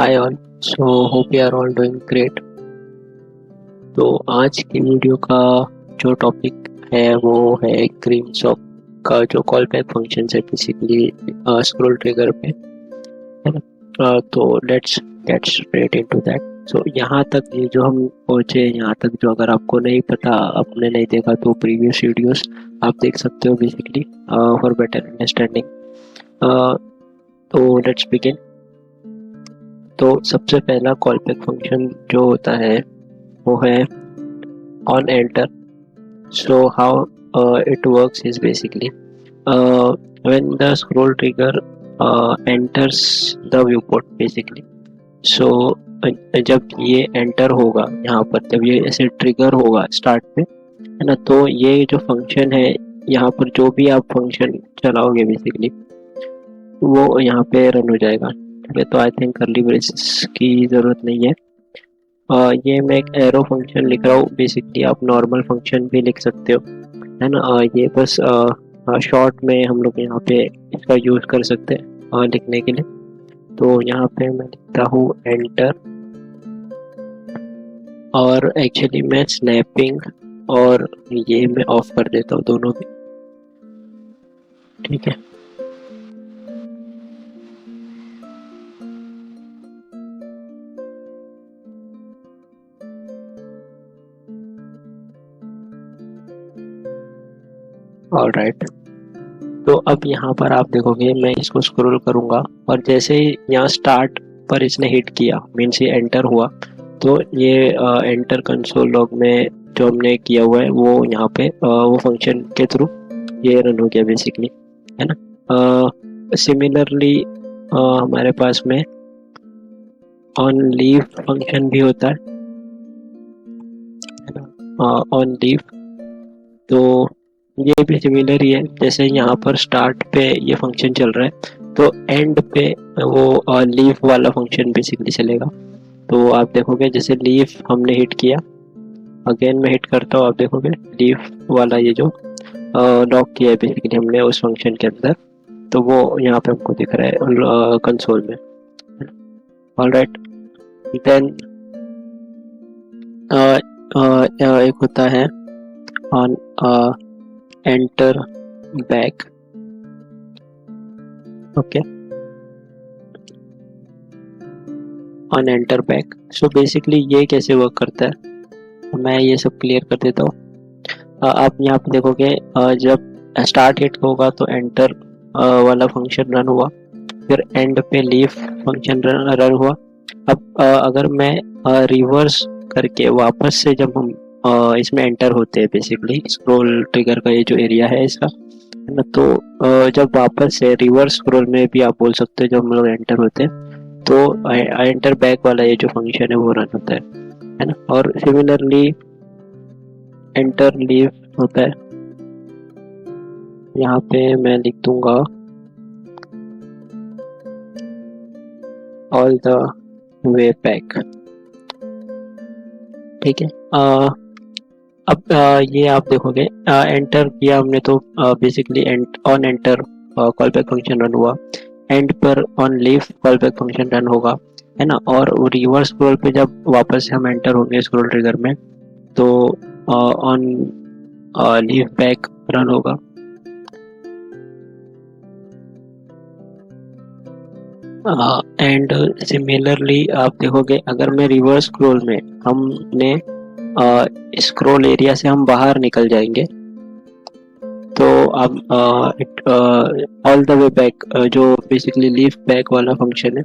Hi all. So hope you are all doing great. तो आज की वीडियो का जो टॉपिक है वो है ग्रीनशॉप का जो कॉल बैक फंक्शन है बेसिकली स्क्रॉल ट्रिगर पे, है ना। तो let's get straight into that. So यहाँ तक ये जो हम पहुँचे, यहाँ तक जो अगर आपको नहीं पता, आपने नहीं देखा तो प्रीवियस वीडियोस आप देख सकते हो बेसिकली फॉर बेटर अंडरस्टैंडिंग। तो लेट्स बिगिन। तो सबसे पहला कॉल बैक फंक्शन जो होता है वो है on enter. So how it works is basically when the scroll trigger enters the view port basically. So जब ये एंटर होगा यहाँ पर, जब ये ऐसे ट्रिगर होगा स्टार्ट पे, है ना, तो ये जो फंक्शन है यहाँ पर जो भी आप फंक्शन चलाओगे बेसिकली वो यहाँ पे रन हो जाएगा। ठीक है, तो आई थिंक कर्ली ब्रेसेस की ज़रूरत नहीं है। ये मैं एक एरो फंक्शन लिख रहा हूँ, बेसिकली आप नॉर्मल फंक्शन भी लिख सकते हो, है ना। ये बस शॉर्ट में हम लोग यहाँ पे इसका यूज़ कर सकते हैं लिखने के लिए। तो यहाँ पे मैं लिखता हूँ एंटर, और एक्चुअली मैं स्नैपिंग और ये मैं ऑफ कर देता हूँ दोनों भी। ठीक है, ऑलराइट। तो अब यहाँ पर आप देखोगे मैं इसको स्क्रॉल करूँगा और जैसे ही यहाँ स्टार्ट पर इसने हिट किया, मीन्स ये एंटर हुआ, तो ये एंटर कंसोल लॉग में जो हमने किया हुआ है वो यहाँ पे वो फंक्शन के थ्रू ये रन हो गया बेसिकली, है ना। सिमिलरली हमारे पास में ऑन लीव फंक्शन भी होता है ना, ऑन लीव। तो ये भी सिमिलर ही है, जैसे यहाँ पर स्टार्ट पे ये फंक्शन चल रहा है तो एंड पे वो लीव वाला फंक्शन बेसिकली चलेगा। तो आप देखोगे जैसे लीव हमने हिट किया, अगेन मैं हिट करता हूँ, आप देखोगे लीव वाला ये जो लॉक किया है बेसिकली हमने उस फंक्शन के अंदर, तो वो यहाँ पे हमको दिख रहा है कंसोल में। ऑलराइट, देन एक होता है on enter back. Okay, on enter back. So basically ये कैसे वर्क करता है मैं ये सब क्लियर कर देता हूँ। आप यहाँ पे देखोगे जब स्टार्ट हिट होगा तो एंटर वाला फंक्शन रन हुआ, फिर एंड पे लीव फंक्शन रन हुआ। अब अगर मैं रिवर्स करके वापस से जब हम इसमें एंटर होते हैं बेसिकली स्क्रॉल ट्रिगर का ये जो एरिया है इसका, है ना, तो जब वापस से रिवर्स स्क्रॉल में भी आप बोल सकते हो जब हम लोग एंटर होते हैं तो एंटर बैक वाला ये जो फंक्शन है वो रन होता है ना। और सिमिलरली एंटर लीव होता है, यहाँ पे मैं लिख दूंगा ऑल द वे बैक। ठीक है, अब ये आप देखोगे एंटर किया हमने तो basically on enter call back function run हुआ, एंड पर on leave call back function run होगा, है ना। और रिवर्स स्क्रॉल पे जब वापस से हम एंटर होंगे स्क्रॉल ट्रिगर में तो ऑन लीव बैक रन होगा। एंड सिमिलरली आप देखोगे अगर मैं रिवर्स स्क्रॉल में हमने स्क्रॉल एरिया से हम बाहर निकल जाएंगे तो अब ऑल द वे बैक जो बेसिकली लीव बैक वाला फंक्शन है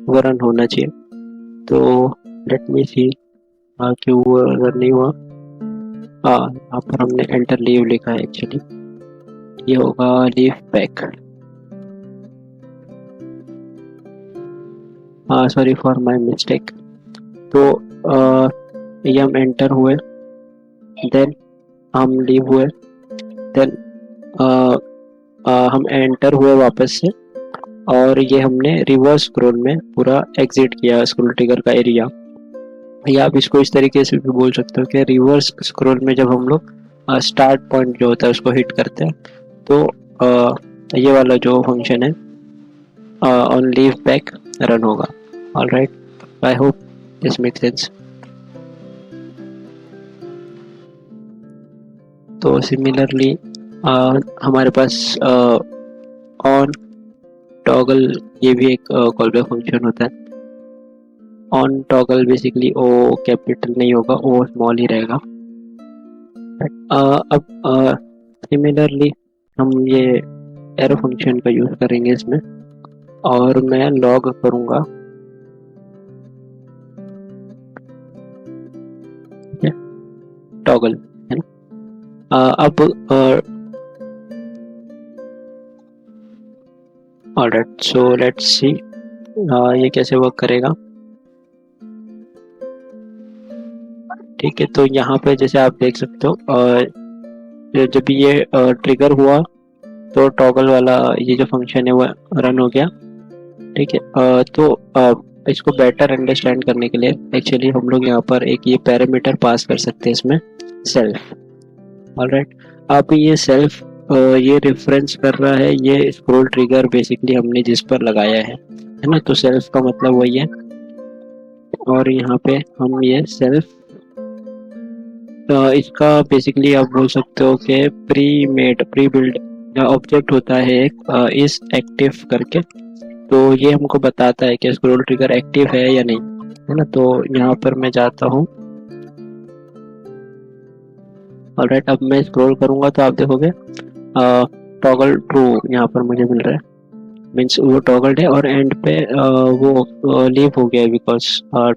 वो रन होना चाहिए। तो लेट मी सी क्यों वो रन नहीं हुआ। यहाँ पर हमने एंटर लीव लिखा है, एक्चुअली ये होगा leave back. Sorry for my mistake. तो ये हम एंटर हुए, देन हम लीव हुए, देन हम एंटर हुए वापस से, और ये हमने रिवर्स स्क्रॉल में पूरा एग्जिट किया स्क्रॉल ट्रिगर का एरिया। या आप इसको इस तरीके से भी बोल सकते हो कि रिवर्स स्क्रॉल में जब हम लोग स्टार्ट पॉइंट जो होता है उसको हिट करते हैं तो ये वाला जो फंक्शन है ऑन लीव बैक रन होगा। Alright, I hope this make sense. तो सिमिलरली हमारे पास ऑन टॉगल ये भी एक कॉल बैक फंक्शन होता है। On toggle basically O capital नहीं होगा, ओ स्मॉल ही रहेगा। अब सिमिलरली हम ये एरो फंक्शन का यूज करेंगे इसमें, और मैं लॉग करूंगा टॉगल, है ना। अब ऑलराइट, सो लेट्स सी ये कैसे वर्क करेगा। ठीक है, तो यहाँ पे जैसे आप देख सकते हो जब ये ट्रिगर हुआ तो टॉगल वाला ये जो फंक्शन है वो रन हो गया। ठीक है, तो इसको बेटर अंडरस्टैंड करने के लिए एक्चुअली हम लोग यहाँ पर एक ये पैरामीटर पास कर सकते हैं इसमें, सेल्फ। ऑलराइट, अब ये सेल्फ ये रेफरेंस कर रहा है ये स्क्रॉल ट्रिगर बेसिकली हमने जिस पर लगाया है ना। तो सेल्फ का मतलब वही है, और यहाँ पे हम ये सेल्फ इसका बेसिकली आप बोल सकते हो कि प्री बिल्ड ऑब्जेक्ट होता है एक इस एक्टिव करके। तो ये हमको बताता है कि स्क्रॉल ट्रिगर एक्टिव है या नहीं, है ना। तो यहाँ पर मैं जाता हूँ। ऑलराइट, अब मैं स्क्रॉल करूंगा तो आप देखोगे टॉगल ट्रू यहाँ पर मुझे मिल रहा है, मीन्स वो टॉगल्ड है, और एंड पे वो लीव हो गया बिकॉज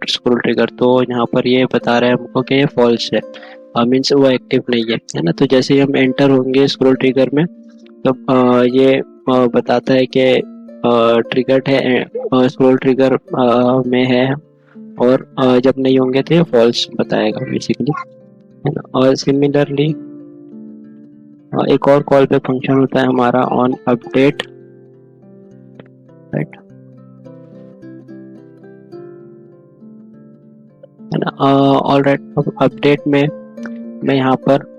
स्क्रॉल ट्रिगर। तो यहाँ पर ये बता रहा है हमको कि ये फॉल्स है, मीन्स वो एक्टिव नहीं है ना। तो जैसे ही हम एंटर होंगे स्क्रॉल ट्रिगर में तो ये बताता है कि ट्रिगर्ड है, स्क्रॉल ट्रिगर में है, और जब नहीं होंगे तो ये फॉल्स बताएगा बेसिकली, है ना। और सिमिलरली एक और कॉल पे फंक्शन होता है हमारा ऑन अपडेट, राइट, है ना। ऑलराइट, अब अपडेट में मैं यहाँ पर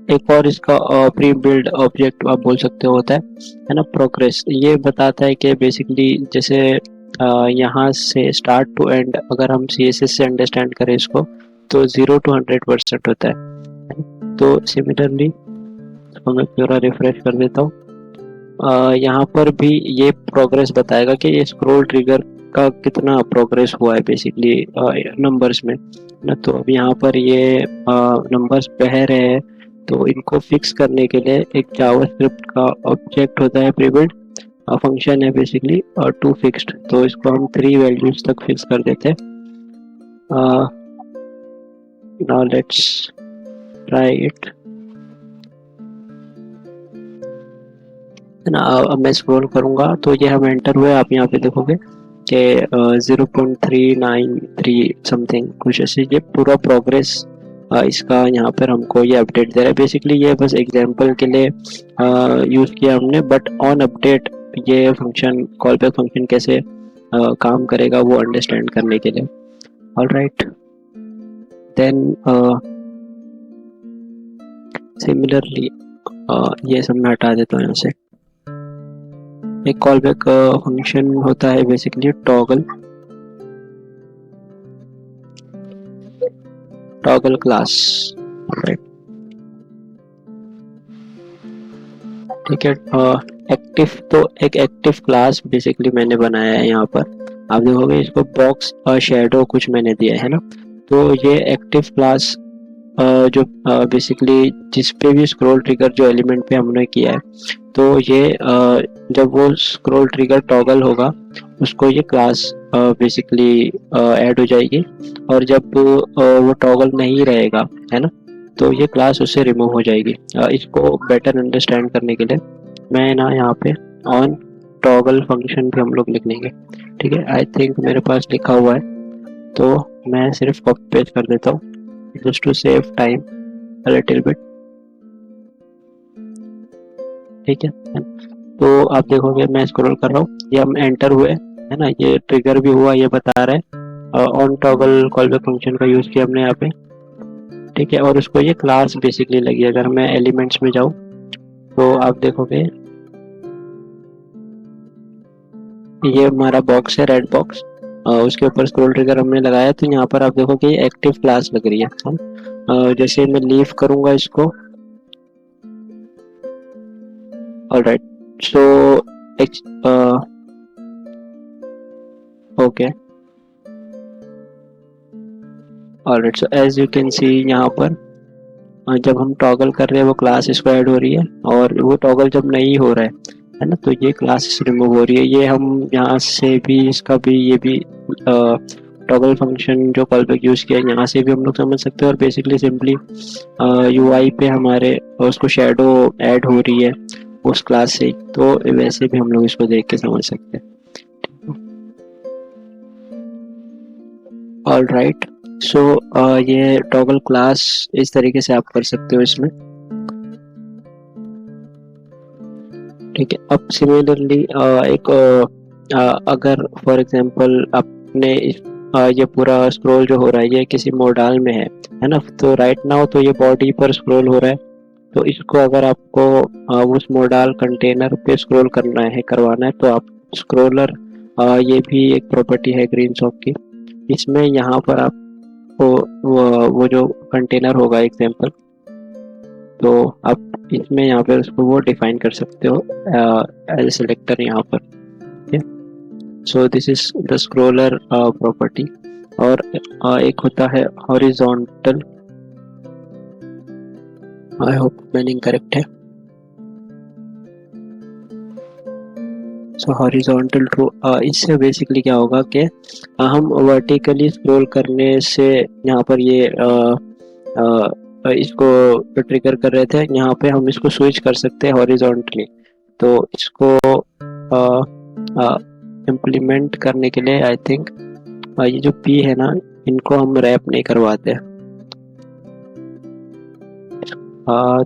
एक और इसका प्री बिल्ड ऑब्जेक्ट आप बोल सकते हो होता है ना, प्रोग्रेस। ये बताता है कि बेसिकली जैसे यहाँ से स्टार्ट टू एंड अगर हम CSS से अंडरस्टैंड करें इसको तो 0 to 100% होता है। तो सिमिलरली इसको मैं पूरा रिफ्रेश कर देता हूँ। यहाँ पर भी ये प्रोग्रेस बताएगा कि ये स्क्रॉल ट्रिगर का कितना प्रोग्रेस हुआ है बेसिकली नंबर्स में ना। तो अब यहाँ पर ये नंबर्स बह रहे हैं, तो इनको फिक्स करने के लिए एक जावास्क्रिप्ट का ऑब्जेक्ट होता है प्रीबिल्ड फंक्शन है बेसिकली, और टू फिक्स्ड। तो इसको हम 3 वैल्यूज तक फिक्स कर देते हैं। नाउ लेट्स ट्राई इट, है ना। अब मैं स्क्रॉल करूंगा तो ये हम एंटर हुए, आप यहाँ पे देखोगे कि 0.393 समथिंग कुछ ऐसे ये पूरा प्रोग्रेस इसका यहाँ पर हमको ये अपडेट दे रहा है। बेसिकली ये बस एग्जांपल के लिए यूज़ किया हमने, बट ऑन अपडेट ये फंक्शन कॉल बैक फंक्शन कैसे काम करेगा वो अंडरस्टैंड करने के लिए। ऑलराइट, देन सिमिलरली ये सब मैं हटा देता हूँ यहाँ से। एक कॉल बैक फंक्शन होता है बेसिकली टॉगल क्लास, राइट। ठीक है, एक्टिव, तो एक एक्टिव क्लास बेसिकली मैंने बनाया है यहाँ पर। आप देखोगे इसको बॉक्स और शेडो कुछ मैंने दिया है ना। तो ये एक्टिव क्लास जो बेसिकली जिस पे भी स्क्रॉल ट्रिगर जो एलिमेंट पे हमने किया है, तो ये जब वो स्क्रॉल ट्रिगर टॉगल होगा उसको ये क्लास बेसिकली ऐड हो जाएगी, और जब वो टॉगल नहीं रहेगा, है ना, तो ये क्लास उससे रिमूव हो जाएगी। इसको बेटर अंडरस्टैंड करने के लिए मैं ना यहाँ पे ऑन टॉगल फंक्शन भी हम लोग लिख लेंगे। ठीक है, आई थिंक मेरे पास लिखा हुआ है, तो मैं सिर्फ कॉपी पेस्ट कर देता हूँ just to save time a little bit। ठीक है, तो आप देखोगे मैं स्क्रॉल कर रहा हूँ, ये हम एंटर हुए, है ना, ये ट्रिगर भी हुआ, ये बता रहा है on toggle call back function का यूज किया हमने यहाँ पे। ठीक है, और उसको ये क्लास बेसिकली लगी। अगर मैं एलिमेंट्स में जाऊँ तो आप देखोगे ये हमारा बॉक्स है, रेड बॉक्स, उसके ऊपर स्क्रॉल ट्रिगर हमने लगाया, तो यहाँ पर आप देखो कि एक्टिव क्लास लग रही है जैसे मैं लीव करूंगा इसको, alright, so okay, alright, so as you can see यहाँ पर जब हम टॉगल कर रहे हैं वो क्लास इसको ऐड हो रही है, और वो टॉगल जब नहीं हो रहा है ना, तो ये क्लासेस रिमूव हो रही है। ये हम यहाँ से भी इसका भी ये भी टॉगल फंक्शन जो कॉल बैक यूज़ किया है यहाँ से भी हम लोग समझ सकते हैं, और बेसिकली सिंपली यूआई पे हमारे उसको शेडो ऐड हो रही है उस क्लास से, तो वैसे भी हम लोग इसको देख के समझ सकते हैं। ऑलराइट, सो ये टॉगल क्लास इस तरीके से आप कर सकते हो इसमें, ठीक है। अब सिमिलरली एक अगर फॉर एग्जांपल आपने ये पूरा स्क्रॉल जो हो रहा है ये किसी मॉडल में है ना, तो राइट नाउ तो ये बॉडी पर स्क्रॉल हो रहा है, तो इसको अगर आपको उस मॉडल कंटेनर पे स्क्रॉल करवाना है, तो आप स्क्रॉलर ये भी एक प्रॉपर्टी है ग्रीनसॉफ्ट की, इसमें यहाँ पर आपको वो जो कंटेनर होगा एग्जांपल, तो आप इसमें यहाँ पे उसको वो डिफाइन कर सकते हो एज सिलेक्टर यहाँ पर, so this is the scroller property. और एक होता है horizontal, I hope spelling correct है, सो हॉरिजॉन्टल ट्रू, इससे बेसिकली क्या होगा कि हम वर्टिकली स्क्रॉल करने से यहाँ पर ये इसको ट्रिगर कर रहे थे, यहाँ पे हम इसको स्विच कर सकते हैं हॉरिजॉन्टली, तो इसको इम्प्लीमेंट करने के लिए आई थिंक ये जो पी है ना, इनको हम रैप नहीं करवाते,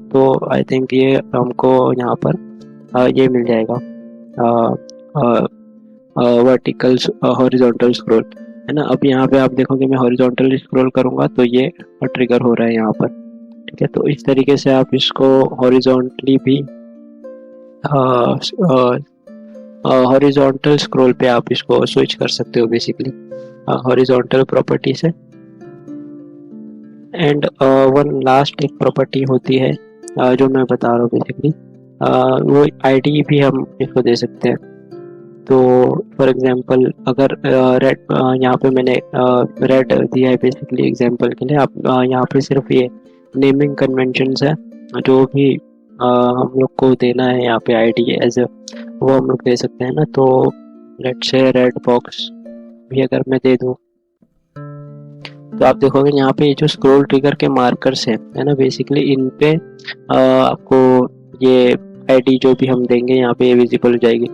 तो आई थिंक ये हमको यहाँ पर ये मिल जाएगा वर्टिकल हॉरिजॉन्टल स्क्रॉल, है ना। अब यहाँ पे आप देखोगे मैं हॉरिजॉन्टल स्क्रॉल करूँगा तो ये ट्रिगर हो रहा है यहाँ पर, ठीक है। तो इस तरीके से आप इसको हॉरिजॉन्टली भी हॉरिजॉन्टल स्क्रॉल पे आप इसको स्विच कर सकते हो बेसिकली हॉरिजॉन्टल प्रॉपर्टी से। एंड वन लास्ट एक प्रॉपर्टी होती है जो मैं बता रहा हूँ बेसिकली, वो आईडी भी हम इसको दे सकते हैं। तो फॉर एग्जांपल अगर रेड यहाँ पे मैंने रेड दिया है बेसिकली एग्जांपल के लिए, आप यहाँ पे सिर्फ ये नेमिंग कन्वेंशंस है जो भी हम लोग को देना है यहाँ पे आईडी एज वो हम लोग दे सकते हैं ना। तो लेट्स से रेड बॉक्स भी अगर मैं दे दूँ तो आप देखोगे यहाँ पे ये जो स्क्रॉल ट्रिगर के मार्कर्स है ना, बेसिकली इन पे आपको ये आईडी जो भी हम देंगे यहाँ पे विजिबल हो जाएगी।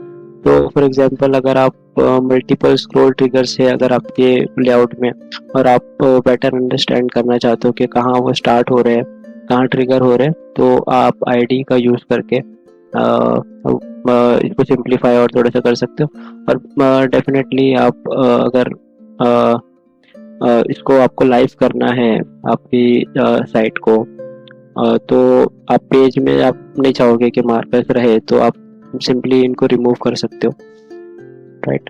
तो फॉर एग्जांपल अगर आप मल्टीपल स्क्रॉल ट्रिगर्स है अगर आपके लेआउट में, और आप बेटर अंडरस्टैंड करना चाहते हो कि कहाँ वो स्टार्ट हो रहे हैं कहाँ ट्रिगर हो रहे हैं, तो आप आईडी का यूज करके इसको सिंप्लीफाई और थोड़ा सा कर सकते हो। और डेफिनेटली आप अगर इसको आपको लाइव करना है आपकी साइट को, तो आप पेज में आप नहीं चाहोगे कि मार्कर्स रहे, तो आप सिंपली इनको रिमूव कर सकते हो, राइट।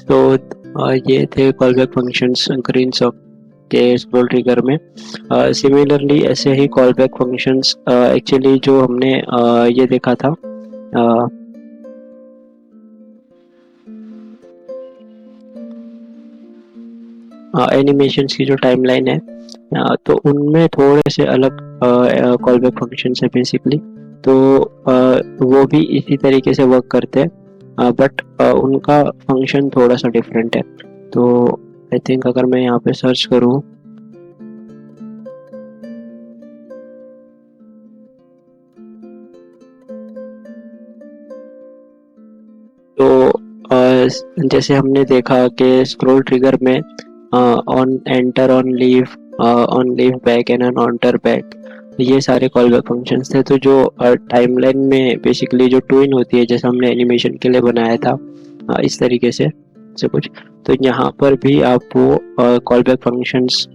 तो ये थे कॉलबैक फंक्शंस ग्रीनसॉफ्ट के स्क्रॉल ट्रिगर में। सिमिलरली ऐसे ही कॉलबैक फंक्शंस एक्चुअली जो हमने ये देखा था एनिमेशंस की जो टाइमलाइन है, तो उनमें थोड़े से अलग कॉलबैक फंक्शंस है बेसिकली। तो वो भी इसी तरीके से वर्क करते हैं, बट उनका फंक्शन थोड़ा सा डिफरेंट है। तो आई थिंक अगर मैं यहाँ पे सर्च करूँ तो जैसे हमने देखा कि स्क्रॉल ट्रिगर में on enter, on leave back and on enter back, ये सारे कॉलबैक फंक्शंस थे। तो जो टाइमलाइन में बेसिकली जो ट्विन होती है जैसे हमने एनिमेशन के लिए बनाया था इस तरीके से कुछ, तो यहाँ पर भी आप वो कॉलबैक फंक्शंस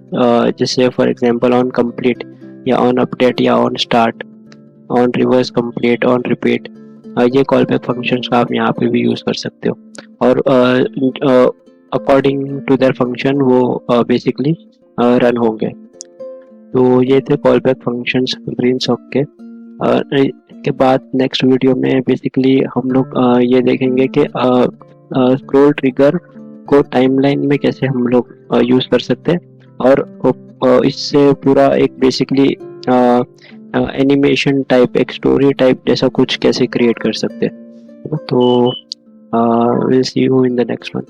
जैसे फॉर एग्जांपल ऑन कंप्लीट या ऑन अपडेट या on start, on reverse complete, on repeat, ये कॉल बैक फंक्शंस का आप यहाँ पे भी यूज़ कर सकते हो, और अकॉर्डिंग टू देयर फंक्शन वो बेसिकली रन होंगे। तो ये थे कॉल बैक फंक्शंस ग्रीनसॉफ्ट के। इसके बाद नेक्स्ट वीडियो में बेसिकली हम लोग ये देखेंगे कि स्क्रोल ट्रिगर को टाइमलाइन में कैसे हम लोग यूज़ कर सकते हैं, और इससे पूरा एक बेसिकली एनिमेशन टाइप, एक स्टोरी टाइप जैसा कुछ कैसे क्रिएट कर सकते हैं। तो will see you in the next one.